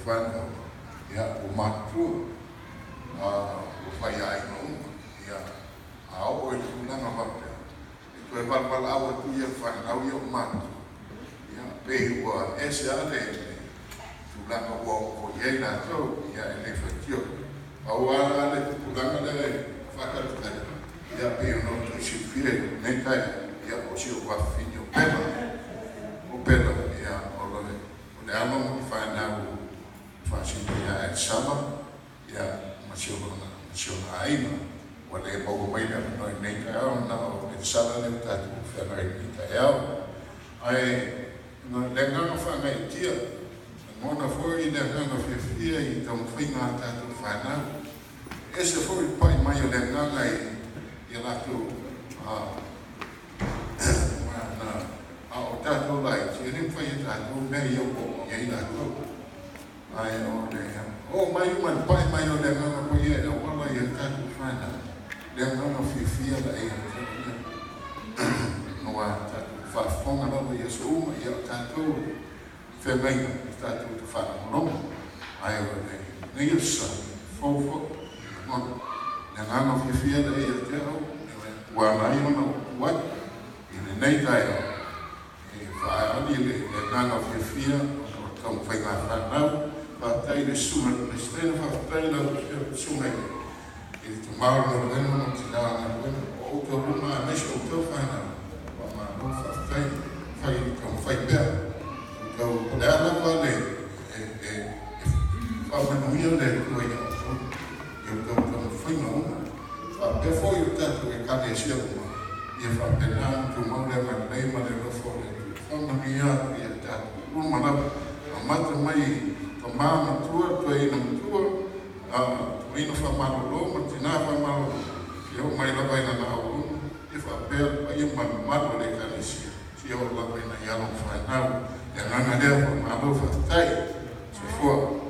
whanau, ia, o mātua, o whai ai maunga, ia, a o e tūnanga wapea. E koe walwala awa tu ia whanau ia o mātua. Ia, pe ua ese ale tūnanga ua o iei nātou, ia e nei whaitio. Au ale tūnanga le whakarukai. Ia pe o no tu si whire, nei kai, ia o si o wawhini o pena. O pena, ia, o lore. O le ama mo ki whanau, whasini ia e sama, ia, masiona aina. Wa le mau mai le no nei kai au, na o le sala le tatu whanau nei kai au. Ai, le nganga whangai tia, ngona foi le nganga whiwhia I tau whainga tatu whanau. Ese foi pai mai o le nganga I latu o tatu lai, si rin whai tatu mei o po iei latu. Ai o le, o mai uman pai mai o le nganga po iei, o wala I tatu whanau. Le nganga whiwhia la e noa tatu whafonga lawa I aso uma I o tatu whengaina I tatu tu whanau ai o le nei asa fofo le nganga whiwhia la e te au ua mai ona wat I le nei tai au e whaari le nganga whiwhia o tau whainga whanau whatai le sunga le stena whatai la sunga I te maura no wena no te nā ngā wena o te ruma a mesa o tau whanau wa ma no whatai whai tau whai bea tau le ala wale whamanuia le kua I au I tau tau whainga uma e fo I tatu e kane sia uma I whapena tu maule ma nei ma le rofo le whamanuia I tatu ruma lawa a mata mai ka māma tua tua ina matua ina whamalo ma tina whamalo I au mai lawa ina na au I whapea pa I mamalo le kane sia si au lawa ina ialo whanau e nganga lea whamalo whatai se fua